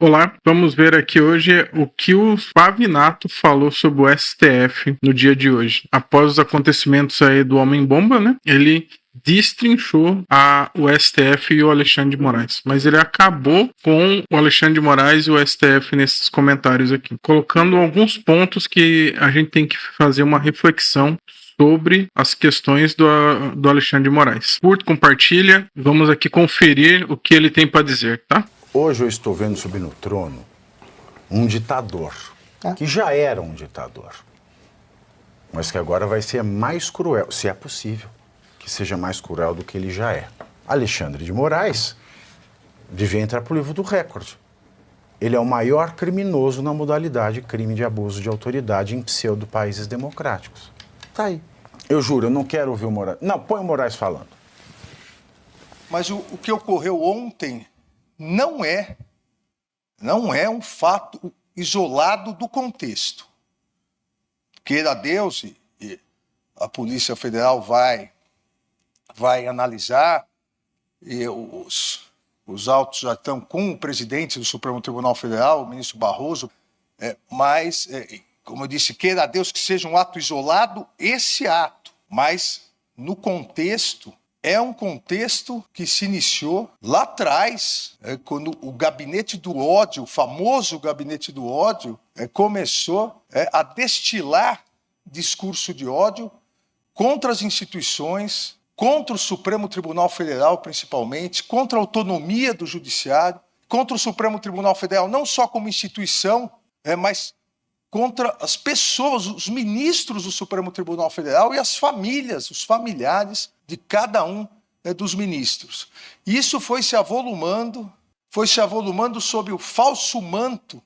Olá, vamos ver aqui hoje o que o Pavinato falou sobre o STF no dia de hoje. Após os acontecimentos aí do Homem-Bomba, né? Ele destrinchou o STF e o Alexandre de Moraes. Mas ele acabou com o Alexandre de Moraes e o STF nesses comentários aqui, colocando alguns pontos que a gente tem que fazer uma reflexão sobre as questões do Alexandre de Moraes. Curte, compartilha, vamos aqui conferir o que ele tem para dizer, tá? Hoje eu estou vendo subir no trono um ditador, que já era um ditador, mas que agora vai ser mais cruel, se é possível que seja mais cruel do que ele já é. Alexandre de Moraes devia entrar para o livro do recorde. Ele é o maior criminoso na modalidade crime de abuso de autoridade em pseudo-países democráticos. Tá aí. Eu juro, eu não quero ouvir o Moraes. Não, põe o Moraes falando. Mas o que ocorreu ontem não é um fato isolado do contexto. Queira Deus, e a Polícia Federal vai analisar, e os autos já estão com o presidente do Supremo Tribunal Federal, o ministro Barroso, mas, como eu disse, queira Deus que seja um ato isolado, esse ato, mas no contexto, é um contexto que se iniciou lá atrás, quando o gabinete do ódio, o famoso gabinete do ódio, começou a destilar discurso de ódio contra as instituições, contra o Supremo Tribunal Federal, principalmente, contra a autonomia do Judiciário, contra o Supremo Tribunal Federal, não só como instituição, mas contra as pessoas, os ministros do Supremo Tribunal Federal e as famílias, os familiares de cada um dos ministros. Isso foi se avolumando sob o falso manto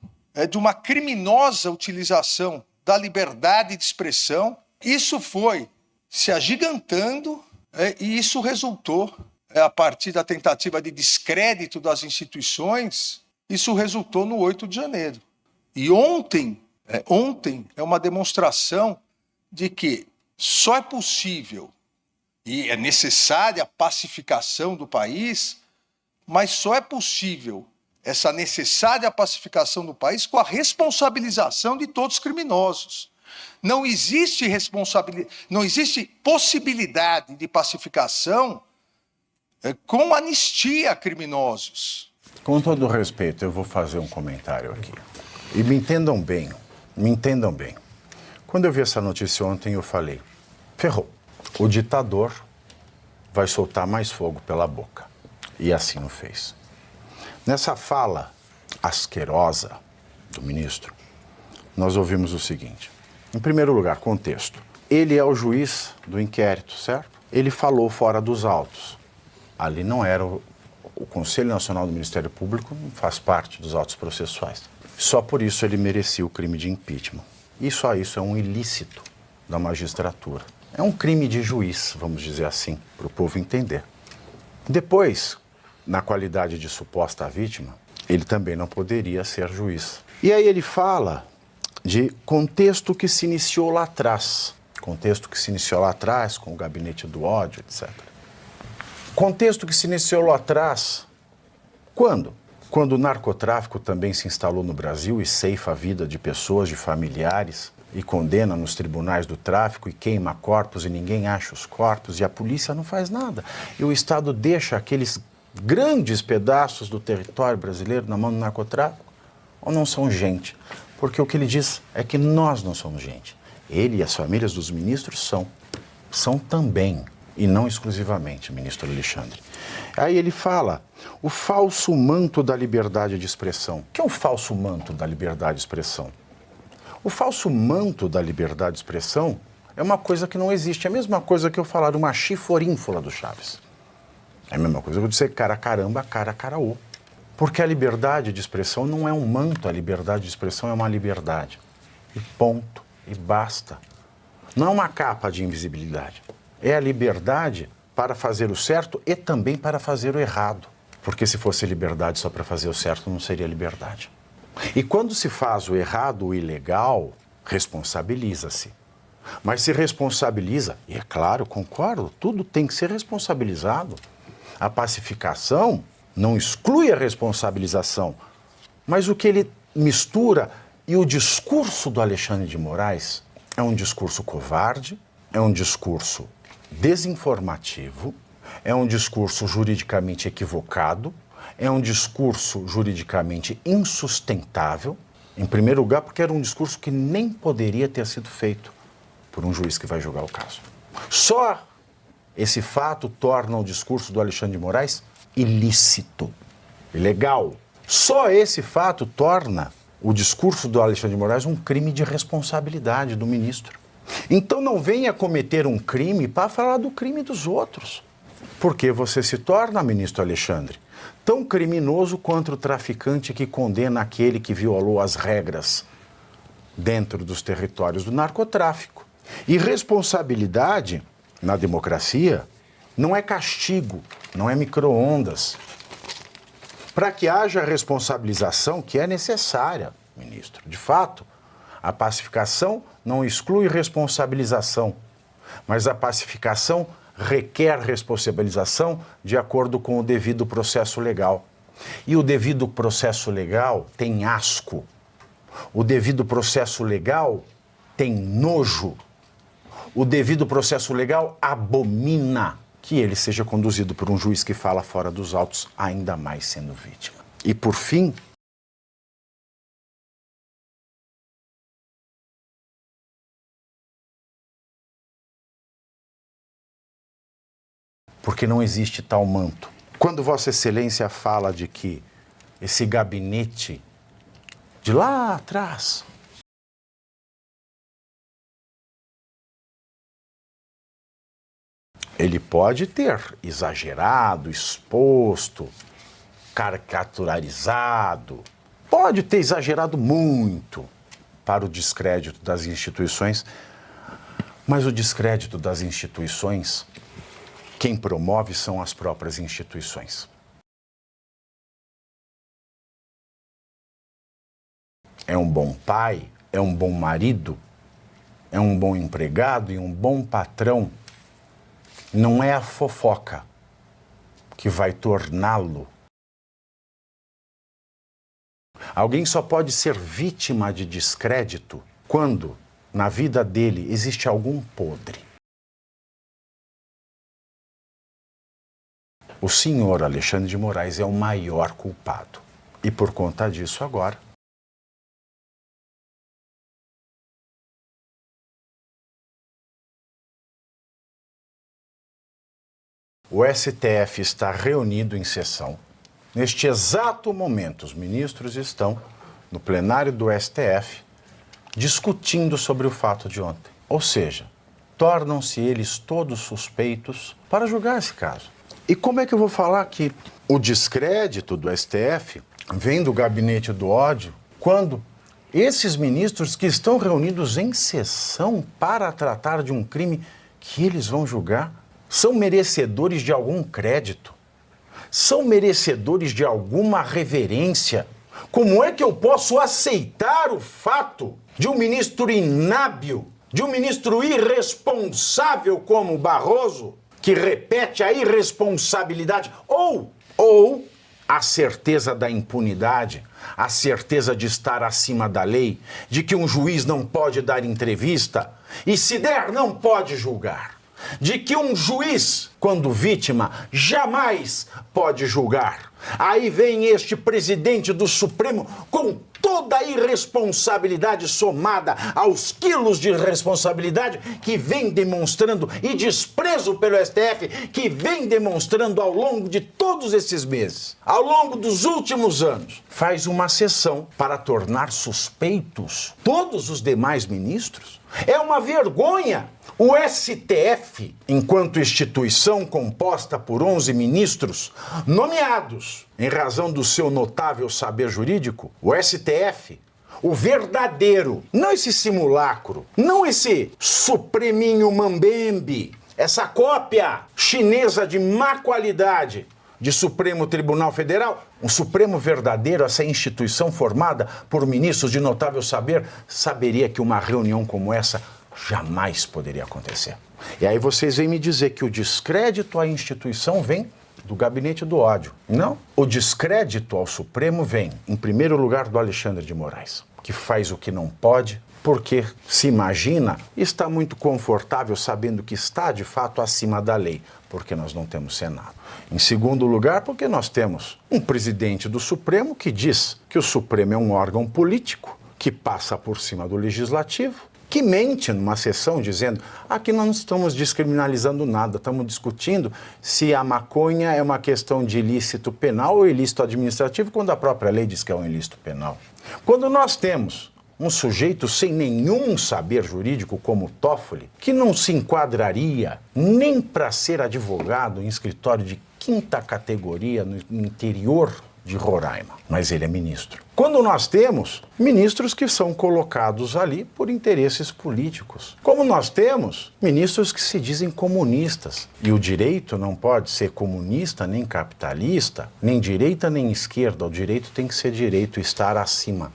de uma criminosa utilização da liberdade de expressão. Isso foi se agigantando e isso resultou, a partir da tentativa de descrédito das instituições, isso resultou no 8 de janeiro. E ontem é uma demonstração de que só é possível e é necessária a pacificação do país, mas só é possível essa necessária pacificação do país com a responsabilização de todos os criminosos. Não existe possibilidade de pacificação com anistia a criminosos. Com todo respeito, eu vou fazer um comentário aqui. E me entendam bem. Quando eu vi essa notícia ontem, eu falei, ferrou. O ditador vai soltar mais fogo pela boca. E assim o fez. Nessa fala asquerosa do ministro, nós ouvimos o seguinte. Em primeiro lugar, contexto. Ele é o juiz do inquérito, certo? Ele falou fora dos autos. Ali não era o Conselho Nacional do Ministério Público, não faz parte dos autos processuais. Só por isso ele merecia o crime de impeachment. E só isso é um ilícito da magistratura. É um crime de juiz, vamos dizer assim, para o povo entender. Depois, na qualidade de suposta vítima, ele também não poderia ser juiz. E aí ele fala de contexto que se iniciou lá atrás. Contexto que se iniciou lá atrás, com o gabinete do ódio, etc. Contexto que se iniciou lá atrás, quando? Quando o narcotráfico também se instalou no Brasil e ceifa a vida de pessoas, de familiares, e condena nos tribunais do tráfico e queima corpos e ninguém acha os corpos e a polícia não faz nada. E o Estado deixa aqueles grandes pedaços do território brasileiro na mão do narcotráfico? Ou não são gente? Porque o que ele diz é que nós não somos gente. Ele e as famílias dos ministros são. São também, e não exclusivamente, ministro Alexandre. Aí ele fala, o falso manto da liberdade de expressão. O que é o falso manto da liberdade de expressão? O falso manto da liberdade de expressão é uma coisa que não existe. É a mesma coisa que eu falar de uma chiforínfula do Chaves. É a mesma coisa que eu dizer cara caramba, cara caraô. Porque a liberdade de expressão não é um manto, a liberdade de expressão é uma liberdade. E ponto, e basta. Não é uma capa de invisibilidade. É a liberdade para fazer o certo e também para fazer o errado. Porque se fosse liberdade só para fazer o certo, não seria liberdade. E quando se faz o errado, o ilegal, responsabiliza-se. Mas se responsabiliza, e é claro, concordo, tudo tem que ser responsabilizado. A pacificação não exclui a responsabilização, Mas o que ele mistura, e o discurso do Alexandre de Moraes é um discurso covarde, é um discurso desinformativo, é um discurso juridicamente equivocado, é um discurso juridicamente insustentável. Em primeiro lugar, porque era um discurso que nem poderia ter sido feito por um juiz que vai julgar o caso. Só esse fato torna o discurso do Alexandre de Moraes ilícito, ilegal. Só esse fato torna o discurso do Alexandre de Moraes um crime de responsabilidade do ministro. Então não venha cometer um crime para falar do crime dos outros. Porque você se torna, ministro Alexandre, tão criminoso quanto o traficante que condena aquele que violou as regras dentro dos territórios do narcotráfico. E responsabilidade na democracia não é castigo, não é micro-ondas. Para que haja responsabilização, que é necessária, ministro, de fato, a pacificação não exclui responsabilização, mas a pacificação requer responsabilização de acordo com o devido processo legal. E o devido processo legal tem asco. O devido processo legal tem nojo. O devido processo legal abomina que ele seja conduzido por um juiz que fala fora dos autos, ainda mais sendo vítima. E por fim, porque não existe tal manto. Quando Vossa Excelência fala de que esse gabinete de lá atrás ele pode ter exagerado, exposto, caricaturizado, pode ter exagerado muito para o descrédito das instituições, mas o descrédito das instituições, quem promove são as próprias instituições. É um bom pai, é um bom marido, é um bom empregado e um bom patrão. Não é a fofoca que vai torná-lo. Alguém só pode ser vítima de descrédito quando, na vida dele, existe algum podre. O senhor Alexandre de Moraes é o maior culpado. E por conta disso, agora, o STF está reunido em sessão. Neste exato momento, os ministros estão no plenário do STF discutindo sobre o fato de ontem. Ou seja, tornam-se eles todos suspeitos para julgar esse caso. E como é que eu vou falar que o descrédito do STF vem do gabinete do ódio quando esses ministros que estão reunidos em sessão para tratar de um crime que eles vão julgar são merecedores de algum crédito, são merecedores de alguma reverência? Como é que eu posso aceitar o fato de um ministro inábil, de um ministro irresponsável como Barroso, que repete a irresponsabilidade, ou a certeza da impunidade, a certeza de estar acima da lei, de que um juiz não pode dar entrevista e, se der, não pode julgar, de que um juiz, quando vítima, jamais pode julgar. Aí vem este presidente do Supremo com toda a irresponsabilidade somada aos quilos de responsabilidade que vem demonstrando e desprezo pelo STF que vem demonstrando ao longo de todos esses meses, ao longo dos últimos anos. Faz uma sessão para tornar suspeitos todos os demais ministros. É uma vergonha. O STF, enquanto instituição composta por 11 ministros, nomeados em razão do seu notável saber jurídico, o STF, o verdadeiro, não esse simulacro, não esse supreminho mambembe, essa cópia chinesa de má qualidade de Supremo Tribunal Federal, um Supremo verdadeiro, essa instituição formada por ministros de notável saber, saberia que uma reunião como essa jamais poderia acontecer. E aí vocês vêm me dizer que o descrédito à instituição vem do gabinete do ódio. Não. O descrédito ao Supremo vem, em primeiro lugar, do Alexandre de Moraes, que faz o que não pode, porque se imagina, está muito confortável sabendo que está, de fato, acima da lei, porque nós não temos Senado. Em segundo lugar, porque nós temos um presidente do Supremo que diz que o Supremo é um órgão político, que passa por cima do Legislativo, que mente numa sessão dizendo: aqui não estamos descriminalizando nada, estamos discutindo se a maconha é uma questão de ilícito penal ou ilícito administrativo, quando a própria lei diz que é um ilícito penal. Quando nós temos um sujeito sem nenhum saber jurídico como o Toffoli, que não se enquadraria nem para ser advogado em escritório de 5ª categoria no interior de Roraima, mas ele é ministro. Quando nós temos ministros que são colocados ali por interesses políticos. Como nós temos ministros que se dizem comunistas. E o direito não pode ser comunista, nem capitalista, nem direita, nem esquerda. O direito tem que ser direito, estar acima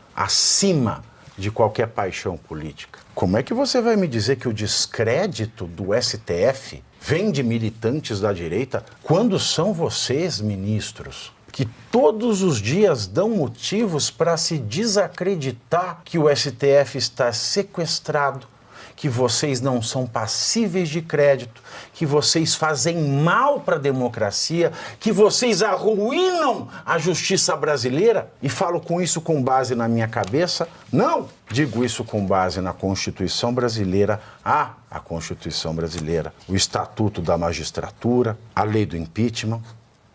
de qualquer paixão política. Como é que você vai me dizer que o descrédito do STF vem de militantes da direita quando são vocês, ministros, que todos os dias dão motivos para se desacreditar que o STF está sequestrado, que vocês não são passíveis de crédito, que vocês fazem mal para a democracia, que vocês arruinam a justiça brasileira? E falo com isso com base na minha cabeça? Não! Digo isso com base na Constituição Brasileira, a Constituição Brasileira, o Estatuto da Magistratura, a Lei do Impeachment,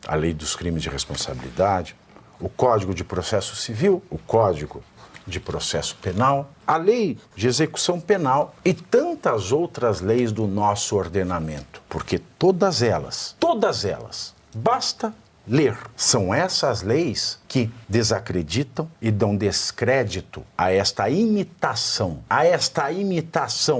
a Lei dos Crimes de Responsabilidade, o Código de Processo Civil, o Código de Processo Penal, a Lei de Execução Penal e tantas outras leis do nosso ordenamento. Porque todas elas, basta ler. São essas leis que desacreditam e dão descrédito a esta imitação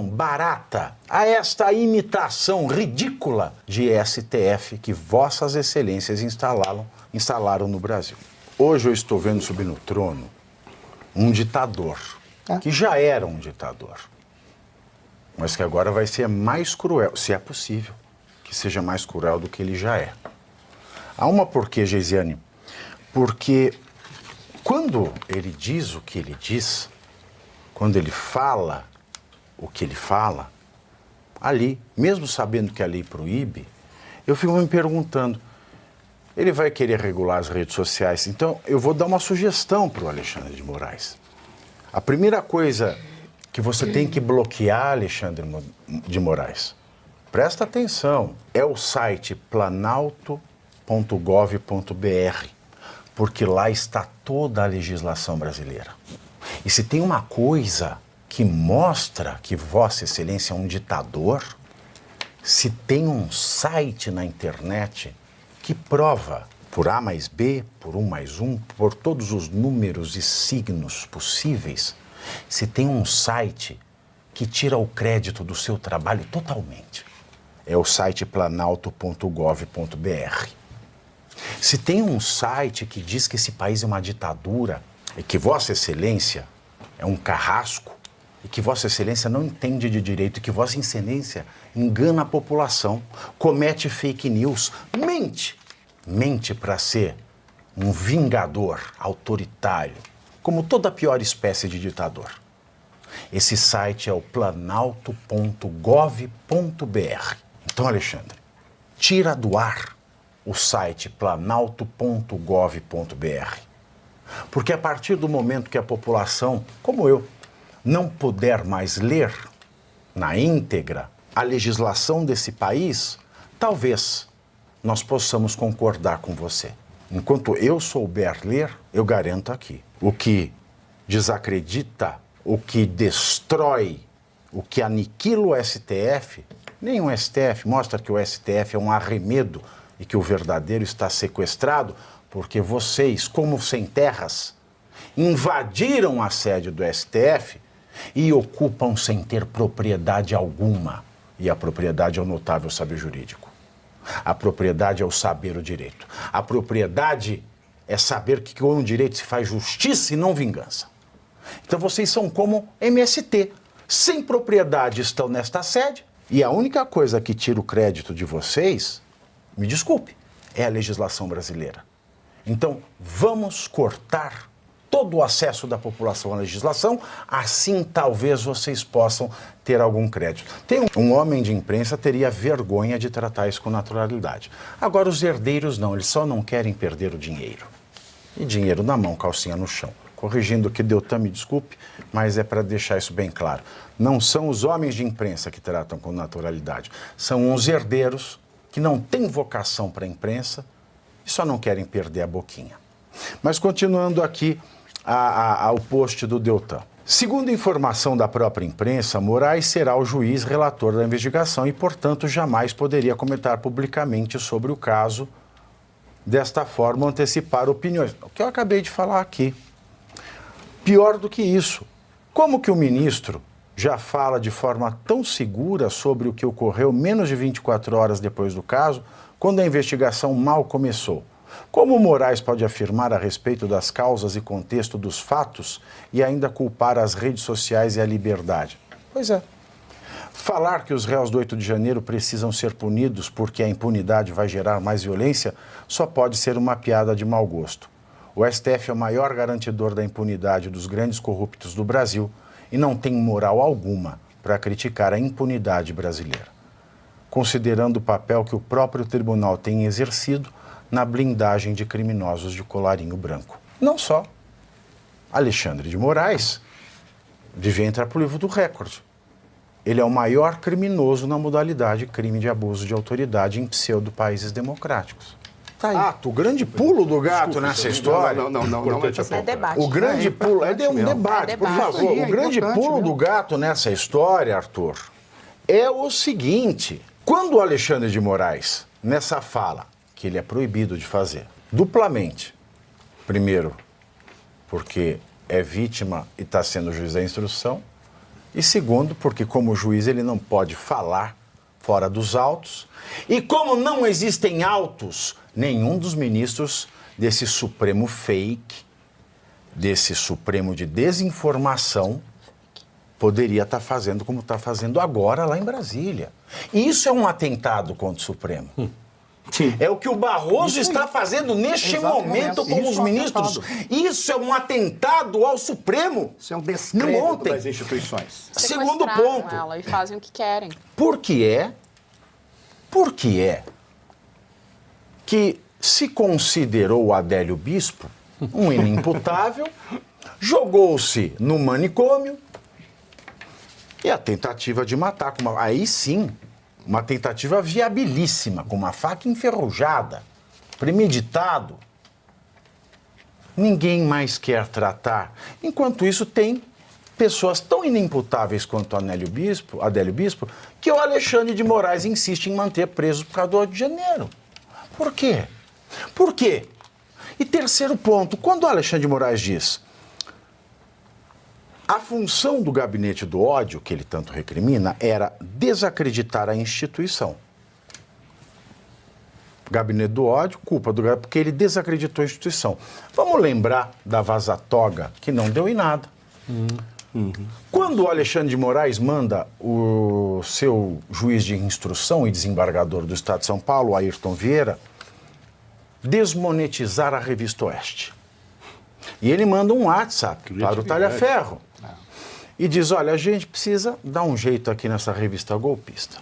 barata, a esta imitação ridícula de STF que vossas excelências instalaram no Brasil. Hoje eu estou vendo subir no trono um ditador, que já era um ditador, mas que agora vai ser mais cruel, se é possível que seja mais cruel do que ele já é. Há uma porquê, Geisiane, porque quando ele diz o que ele diz, quando ele fala o que ele fala, ali, mesmo sabendo que a lei proíbe, eu fico me perguntando, ele vai querer regular as redes sociais? Então, eu vou dar uma sugestão para o Alexandre de Moraes. A primeira coisa que você tem que bloquear, Alexandre de Moraes, presta atenção, é o site planalto.gov.br, porque lá está toda a legislação brasileira. E se tem uma coisa que mostra que Vossa Excelência é um ditador, se tem um site na internet que prova, por A mais B, por 1 mais 1, por todos os números e signos possíveis, se tem um site que tira o crédito do seu trabalho totalmente, é o site planalto.gov.br. Se tem um site que diz que esse país é uma ditadura e que Vossa Excelência é um carrasco e que Vossa Excelência não entende de direito e que Vossa Excelência engana a população, comete fake news, mente para ser um vingador autoritário, como toda a pior espécie de ditador. Esse site é o planalto.gov.br. Então, Alexandre, tira do ar o site planalto.gov.br. Porque a partir do momento que a população, como eu, não puder mais ler na íntegra a legislação desse país, talvez nós possamos concordar com você. Enquanto eu souber ler, eu garanto aqui, o que desacredita, o que destrói, o que aniquila o STF, nem o STF, mostra que o STF é um arremedo e que o verdadeiro está sequestrado, porque vocês, como sem terras, invadiram a sede do STF e ocupam sem ter propriedade alguma. E a propriedade é o notável saber jurídico. A propriedade é o saber o direito. A propriedade é saber que com o direito se faz justiça e não vingança. Então vocês são como MST. Sem propriedade estão nesta sede e a única coisa que tira o crédito de vocês, me desculpe, é a legislação brasileira. Então, vamos cortar todo o acesso da população à legislação, assim talvez vocês possam ter algum crédito. Um homem de imprensa teria vergonha de tratar isso com naturalidade. Agora, os herdeiros não, eles só não querem perder o dinheiro. E dinheiro na mão, calcinha no chão. Corrigindo que Deltan me desculpe, mas é para deixar isso bem claro. Não são os homens de imprensa que tratam com naturalidade, são os herdeiros que não têm vocação para a imprensa e só não querem perder a boquinha. Mas continuando aqui ao post do Deltan. Segundo informação da própria imprensa, Moraes será o juiz relator da investigação e, portanto, jamais poderia comentar publicamente sobre o caso, desta forma antecipar opiniões. O que eu acabei de falar aqui. Pior do que isso, como que o ministro já fala de forma tão segura sobre o que ocorreu menos de 24 horas depois do caso, quando a investigação mal começou? Como Moraes pode afirmar a respeito das causas e contexto dos fatos e ainda culpar as redes sociais e a liberdade? Pois é. Falar que os réus do 8 de janeiro precisam ser punidos porque a impunidade vai gerar mais violência só pode ser uma piada de mau gosto. O STF é o maior garantidor da impunidade dos grandes corruptos do Brasil e não tem moral alguma para criticar a impunidade brasileira, considerando o papel que o próprio tribunal tem exercido na blindagem de criminosos de colarinho branco. Não só. Alexandre de Moraes devia entrar para o livro do recorde. Ele é o maior criminoso na modalidade crime de abuso de autoridade em pseudo-países democráticos. Tá aí. O grande pulo do gato nessa história... Não é debate. O grande pulo... É um debate, por favor. O grande pulo do gato nessa história, Arthur, é o seguinte. Quando o Alexandre de Moraes, nessa fala, que ele é proibido de fazer, duplamente, primeiro, porque é vítima e está sendo juiz da instrução, e segundo, porque como juiz ele não pode falar fora dos autos, e como não existem autos, nenhum dos ministros desse Supremo fake, desse Supremo de desinformação, poderia estar fazendo como está fazendo agora lá em Brasília. E isso é um atentado contra o Supremo. Sim. É o que o Barroso está fazendo neste momento com os ministros. Isso é um atentado ao Supremo. Isso é um descrédito das instituições. Segundo ponto. Ela e fazem o que querem. Por que é que se considerou o Adélio Bispo um inimputável, jogou-se no manicômio e a tentativa de matar, aí sim, uma tentativa viabilíssima, com uma faca enferrujada, premeditado. Ninguém mais quer tratar. Enquanto isso, tem pessoas tão inimputáveis quanto Adélio Bispo, que o Alexandre de Moraes insiste em manter preso por causa do 8 de janeiro. Por quê? Por quê? E terceiro ponto, quando o Alexandre de Moraes diz a função do gabinete do ódio, que ele tanto recrimina, era desacreditar a instituição. Gabinete do ódio, culpa do gabinete, porque ele desacreditou a instituição. Vamos lembrar da Vaza-Toga, que não deu em nada. Quando o Alexandre de Moraes manda o seu juiz de instrução e desembargador do Estado de São Paulo, Ayrton Vieira, desmonetizar a Revista Oeste. E ele manda um WhatsApp para o Talhaferro. E diz, olha, a gente precisa dar um jeito aqui nessa revista golpista.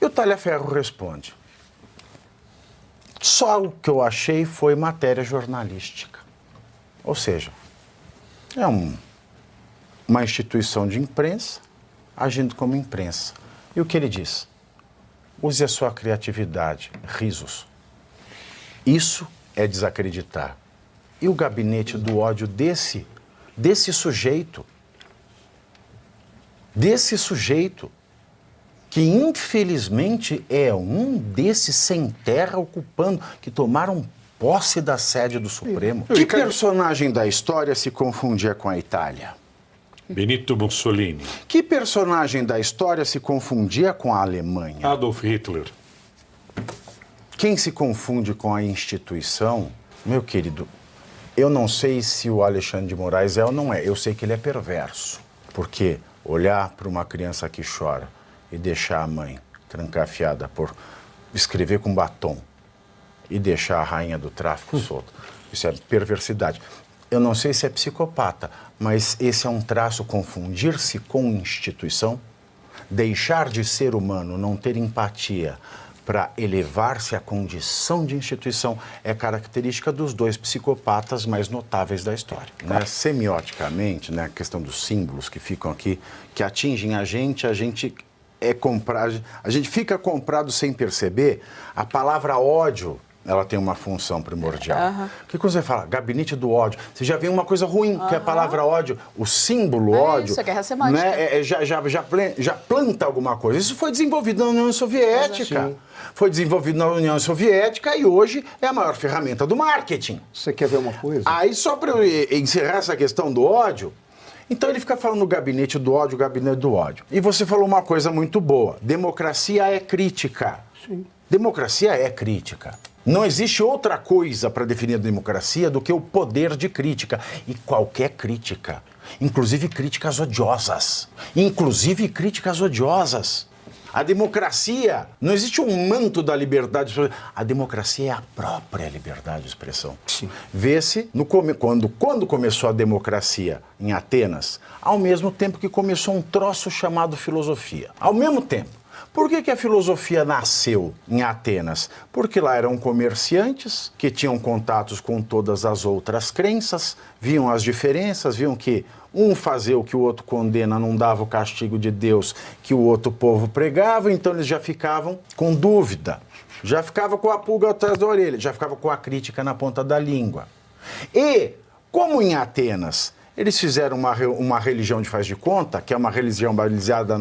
E o Talhaferro responde, só o que eu achei foi matéria jornalística. Ou seja, é uma instituição de imprensa agindo como imprensa. E o que ele diz? Use a sua criatividade, risos. Isso é desacreditar. E o gabinete do ódio desse sujeito, que infelizmente é um desses sem terra ocupando, que tomaram posse da sede do Supremo. Que personagem da história se confundia com a Itália? Benito Mussolini. Que personagem da história se confundia com a Alemanha? Adolf Hitler. Quem se confunde com a instituição, meu querido, eu não sei se o Alexandre de Moraes é ou não é, eu sei que ele é perverso. Porque olhar para uma criança que chora e deixar a mãe trancafiada por escrever com batom e deixar a rainha do tráfico solta. Isso é perversidade. Eu não sei se é psicopata, mas esse é um traço, confundir-se com instituição, deixar de ser humano, não ter empatia para elevar-se à condição de instituição é característica dos dois psicopatas mais notáveis da história. Né? Semioticamente, né, a questão dos símbolos que ficam aqui, que atingem a gente é comprado, a gente fica comprado sem perceber. A palavra ódio, ela tem uma função primordial. O que você fala? Gabinete do ódio. Você já vê uma coisa ruim, que é a palavra ódio. O símbolo ódio... Isso, é guerra semântica. Né, já planta alguma coisa. Isso foi desenvolvido na União Soviética. Foi desenvolvido na União Soviética e hoje é a maior ferramenta do marketing. Você quer ver uma coisa? Aí, só para eu encerrar essa questão do ódio, então ele fica falando gabinete do ódio, gabinete do ódio. E você falou uma coisa muito boa. Democracia é crítica. Sim. Democracia é crítica. Não existe outra coisa para definir a democracia do que o poder de crítica. E qualquer crítica, inclusive críticas odiosas. A democracia, não existe um manto da liberdade de expressão. A democracia é a própria liberdade de expressão. Sim. Vê-se quando começou a democracia em Atenas, ao mesmo tempo que começou um troço chamado filosofia. Ao mesmo tempo. Por que a filosofia nasceu em Atenas? Porque lá eram comerciantes que tinham contatos com todas as outras crenças, viam as diferenças, viam que um fazia o que o outro condena, não dava o castigo de Deus que o outro povo pregava, então eles já ficavam com dúvida, já ficavam com a pulga atrás da orelha, já ficavam com a crítica na ponta da língua. E, como em Atenas eles fizeram uma religião de faz de conta, que é uma religião baseada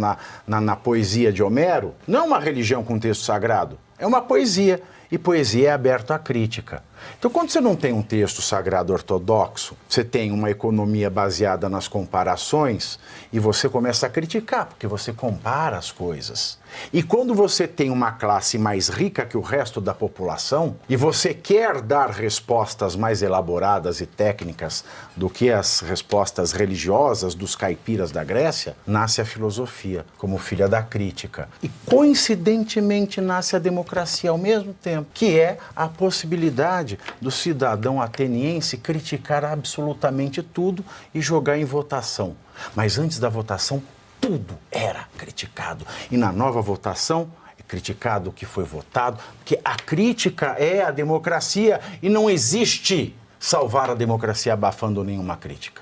na poesia de Homero, não é uma religião com texto sagrado, é uma poesia. E poesia é aberta à crítica. Então, quando você não tem um texto sagrado ortodoxo, você tem uma economia baseada nas comparações e você começa a criticar, porque você compara as coisas. E quando você tem uma classe mais rica que o resto da população e você quer dar respostas mais elaboradas e técnicas do que as respostas religiosas dos caipiras da Grécia, nasce a filosofia como filha da crítica. E, coincidentemente, nasce a democracia ao mesmo tempo, que é a possibilidade do cidadão ateniense criticar absolutamente tudo e jogar em votação. Mas antes da votação, tudo era criticado. E na nova votação, é criticado o que foi votado, porque a crítica é a democracia e não existe salvar a democracia abafando nenhuma crítica.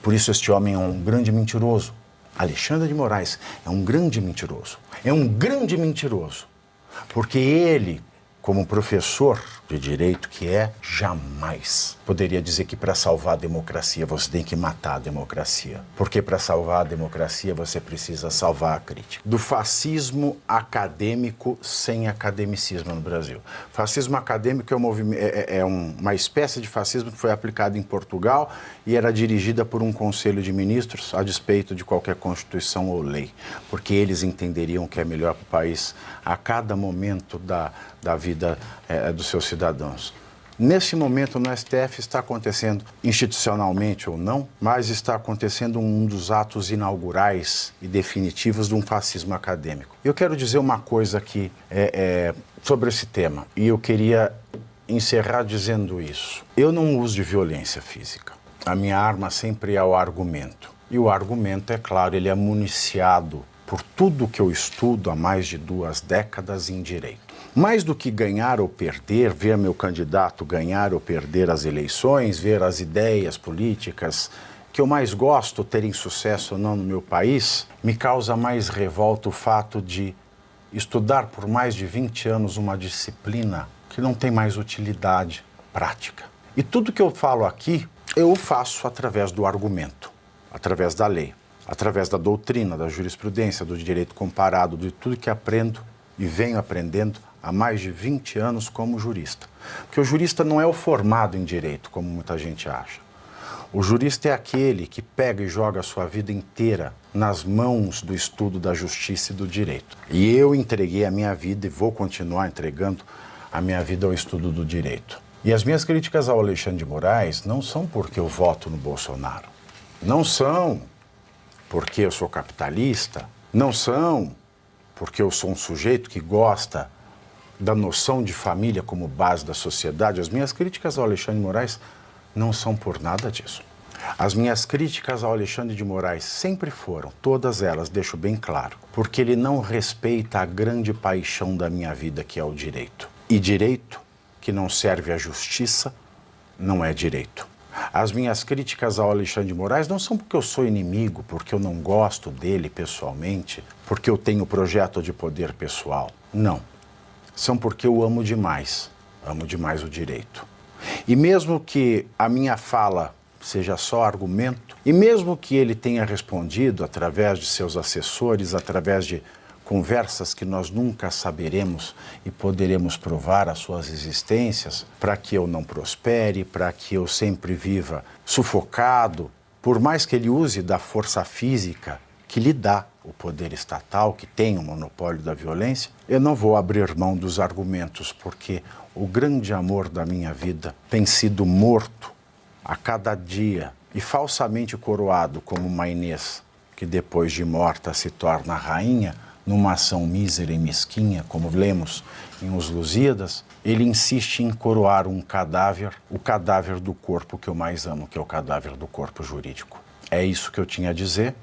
Por isso este homem é um grande mentiroso. Alexandre de Moraes é um grande mentiroso. É um grande mentiroso. Porque ele, como professor de direito que é, jamais poderia dizer que para salvar a democracia você tem que matar a democracia. Porque para salvar a democracia você precisa salvar a crítica. Do fascismo acadêmico sem academicismo no Brasil. Fascismo acadêmico é uma espécie de fascismo que foi aplicado em Portugal e era dirigida por um conselho de ministros a despeito de qualquer constituição ou lei. Porque eles entenderiam o que é melhor para o país a cada momento da vida dos seus cidadãos. Nesse momento no STF está acontecendo, institucionalmente ou não, mas está acontecendo um dos atos inaugurais e definitivos de um fascismo acadêmico. Eu quero dizer uma coisa aqui sobre esse tema, e eu queria encerrar dizendo isso. Eu não uso de violência física. A minha arma sempre é o argumento. E o argumento, é claro, ele é municiado por tudo que eu estudo há mais de 2 décadas em direito. Mais do que ganhar ou perder, ver meu candidato ganhar ou perder as eleições, ver as ideias políticas que eu mais gosto terem sucesso ou não no meu país, me causa mais revolta o fato de estudar por mais de 20 anos uma disciplina que não tem mais utilidade prática. E tudo que eu falo aqui, eu faço através do argumento, através da lei, através da doutrina, da jurisprudência, do direito comparado, de tudo que aprendo e venho aprendendo há mais de 20 anos como jurista. Porque o jurista não é o formado em direito, como muita gente acha. O jurista é aquele que pega e joga a sua vida inteira nas mãos do estudo da justiça e do direito. E eu entreguei a minha vida e vou continuar entregando a minha vida ao estudo do direito. E as minhas críticas ao Alexandre de Moraes não são porque eu voto no Bolsonaro. Não são porque eu sou capitalista. Não são porque eu sou um sujeito que gosta da noção de família como base da sociedade, as minhas críticas ao Alexandre de Moraes não são por nada disso. As minhas críticas ao Alexandre de Moraes sempre foram, todas elas, deixo bem claro, porque ele não respeita a grande paixão da minha vida, que é o direito. E direito que não serve à justiça não é direito. As minhas críticas ao Alexandre de Moraes não são porque eu sou inimigo, porque eu não gosto dele pessoalmente, porque eu tenho projeto de poder pessoal. Não. São porque eu amo demais o direito. E mesmo que a minha fala seja só argumento, e mesmo que ele tenha respondido através de seus assessores, através de conversas que nós nunca saberemos e poderemos provar as suas existências, para que eu não prospere, para que eu sempre viva sufocado, por mais que ele use da força física que lhe dá o poder estatal, que tem o monopólio da violência, eu não vou abrir mão dos argumentos, porque o grande amor da minha vida tem sido morto a cada dia e falsamente coroado como uma Inês, que depois de morta se torna rainha, numa ação mísera e mesquinha, como lemos em Os Lusíadas. Ele insiste em coroar um cadáver, o cadáver do corpo que eu mais amo, que é o cadáver do corpo jurídico. É isso que eu tinha a dizer.